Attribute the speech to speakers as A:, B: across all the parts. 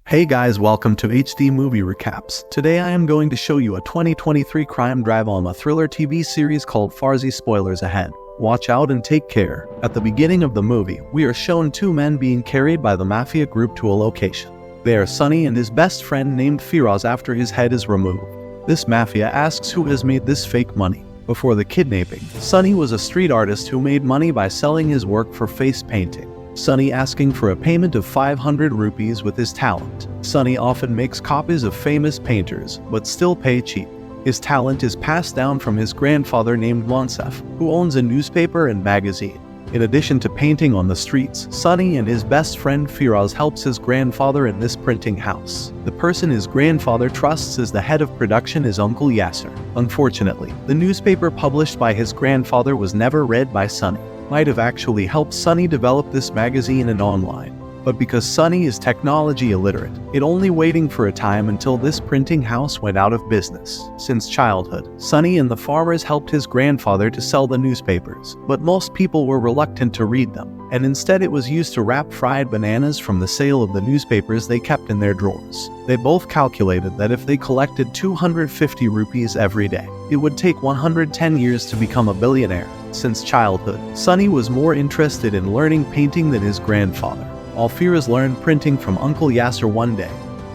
A: Hey guys, welcome to HD Movie Recaps. Today I am going to show you a 2023 crime drama thriller TV series called Farzi. Spoilers ahead. Watch out and take care. At the beginning of the movie, we are shown two men being carried by the mafia group to a location. They are Sonny and his best friend named Firaz after his head is removed. This mafia asks who has made this fake money. Before the kidnapping, Sonny was a street artist who made money by selling his work for face painting. Sonny asking for a payment of 500 rupees with his talent. Sonny often makes copies of famous painters, but still pay cheap. His talent is passed down from his grandfather named Monsef, who owns a newspaper and magazine. In addition to painting on the streets, Sonny and his best friend Firaz helps his grandfather in this printing house. The person his grandfather trusts as the head of production is Uncle Yasser. Unfortunately, the newspaper published by his grandfather was never read by Sonny. Might have actually helped Sonny develop this magazine and online. But because Sonny is technology illiterate, it only waiting for a time until this printing house went out of business. Since childhood, Sonny and the farmers helped his grandfather to sell the newspapers, but most people were reluctant to read them, and instead it was used to wrap fried bananas from the sale of the newspapers they kept in their drawers. They both calculated that if they collected 250 rupees every day, it would take 110 years to become a billionaire. Since childhood, Sonny was more interested in learning painting than his grandfather. While Firaz learned printing from Uncle Yasser one day.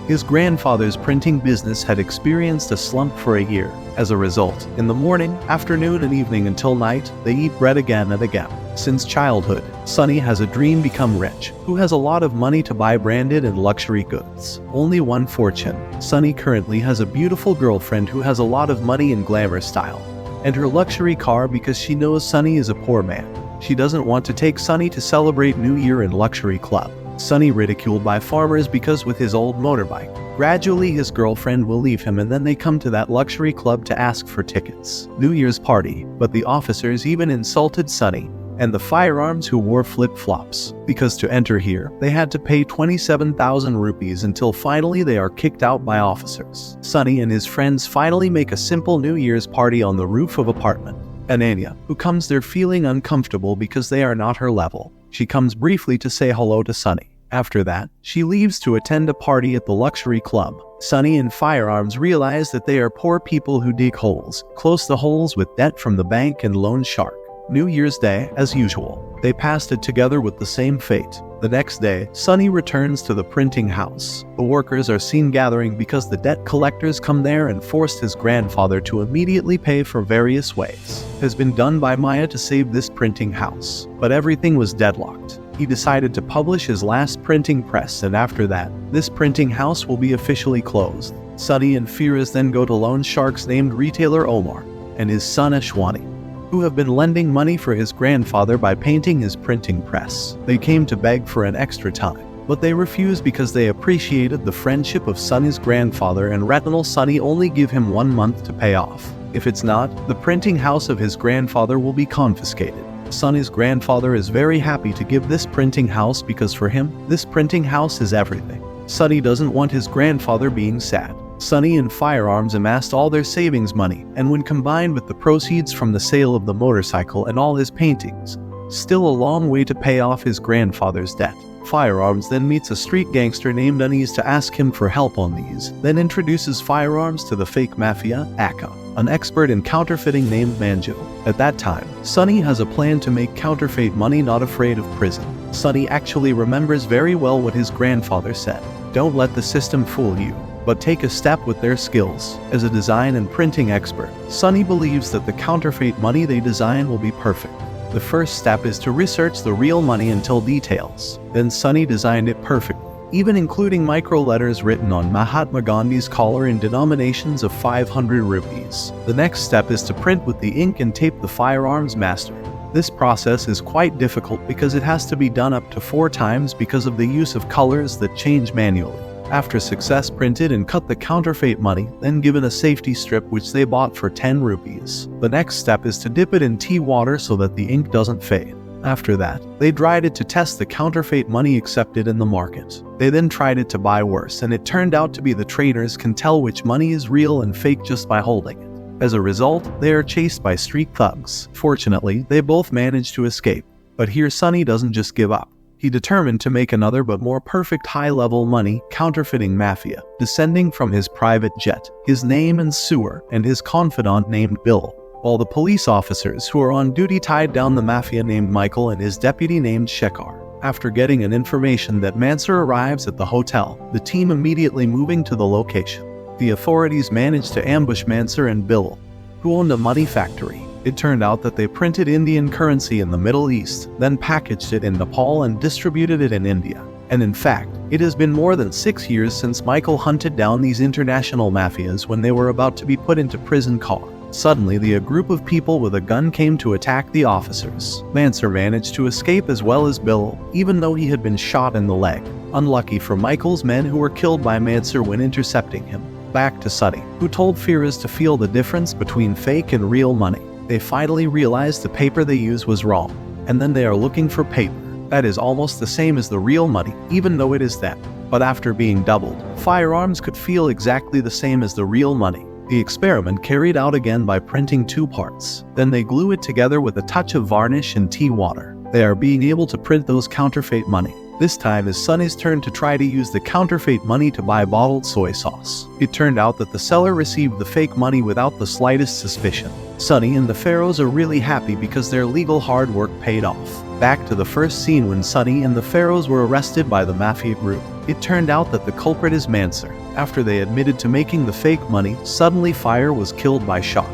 A: His grandfather's printing business had experienced a slump for a year. As a result, in the morning, afternoon, and evening until night, they eat bread again and again. Since childhood, Sonny has a dream become rich, who has a lot of money to buy branded and luxury goods. Only one fortune. Sonny currently has a beautiful girlfriend who has a lot of money and glamour style, and her luxury car because she knows Sonny is a poor man. She doesn't want to take Sonny to celebrate New Year in luxury club. Sonny ridiculed by farmers because with his old motorbike. Gradually his girlfriend will leave him and then they come to that luxury club to ask for tickets. New Year's party, but the officers even insulted Sonny and the firearms who wore flip-flops. Because to enter here, they had to pay 27,000 rupees until finally they are kicked out by officers. Sonny and his friends finally make a simple New Year's party on the roof of apartment. Ananya, who comes there feeling uncomfortable because they are not her level. She comes briefly to say hello to Sonny. After that, she leaves to attend a party at the luxury club. Sonny and Firearms realize that they are poor people who dig holes, close the holes with debt from the bank and loan shark. New Year's Day, as usual, they passed it together with the same fate. The next day, Sonny returns to the printing house. The workers are seen gathering because the debt collectors come there and forced his grandfather to immediately pay for various ways. It has been done by Maya to save this printing house, but everything was deadlocked. He decided to publish his last printing press, and after that, this printing house will be officially closed. Sonny and Firaz then go to loan sharks named retailer Omar and his son Ashwani, who have been lending money for his grandfather by painting his printing press. They came to beg for an extra time, but they refused because they appreciated the friendship of Sonny's grandfather and retinal Sonny only give him 1 month to pay off. If it's not, the printing house of his grandfather will be confiscated. Sonny's grandfather is very happy to give this printing house because for him, this printing house is everything. Sonny doesn't want his grandfather being sad. Sonny and Firearms amassed all their savings money, and when combined with the proceeds from the sale of the motorcycle and all his paintings, still a long way to pay off his grandfather's debt. Firearms then meets a street gangster named Anis to ask him for help on these, then introduces Firearms to the fake mafia, Akka, an expert in counterfeiting named Manju. At that time, Sonny has a plan to make counterfeit money not afraid of prison. Sonny actually remembers very well what his grandfather said. Don't let the system fool you, but take a step with their skills. As a design and printing expert, Sonny believes that the counterfeit money they design will be perfect. The first step is to research the real money until details. Then Sonny designed it perfectly, even including micro letters written on Mahatma Gandhi's collar in denominations of 500 rupees. The next step is to print with the ink and tape the Firearms master. This process is quite difficult because it has to be done up to 4 times because of the use of colors that change manually. After success, printed and cut the counterfeit money, then given a safety strip which they bought for 10 rupees. The next step is to dip it in tea water so that the ink doesn't fade. After that, they dried it to test the counterfeit money accepted in the market. They then tried it to buy worse, and it turned out to be the traders can tell which money is real and fake just by holding it. As a result, they are chased by street thugs. Fortunately, they both manage to escape. But here Sonny doesn't just give up. he determined to make another but more perfect high-level money counterfeiting mafia, descending from his private jet, his name and sewer, and his confidant named Bill. While the police officers who are on duty tied down the mafia named Michael and his deputy named Shekhar. After getting an information that Mansur arrives at the hotel, the team immediately moving to the location. The authorities managed to ambush Mansur and Bill, who owned a money factory. It turned out that they printed Indian currency in the Middle East, then packaged it in Nepal and distributed it in India. And in fact, it has been more than 6 years since Michael hunted down these international mafias when they were about to be put into prison car. Suddenly, a group of people with a gun came to attack the officers. Mansur managed to escape as well as Bill, even though he had been shot in the leg. Unlucky for Michael's men who were killed by Mansur when intercepting him. Back to Sunny, who told Firas to feel the difference between fake and real money. They finally realized the paper they used was wrong, and then they are looking for paper that is almost the same as the real money, even though it is them. But after being doubled, firearms could feel exactly the same as the real money. The experiment carried out again by printing 2 parts. Then they glue it together with a touch of varnish and tea water. They are being able to print those counterfeit money. This time is Sunny's turn to try to use the counterfeit money to buy bottled soy sauce. It turned out that the seller received the fake money without the slightest suspicion. Sunny and the Pharaohs are really happy because their legal hard work paid off. Back to the first scene when Sunny and the Pharaohs were arrested by the mafia group. It turned out that the culprit is Mansur. After they admitted to making the fake money, suddenly Fire was killed by shock.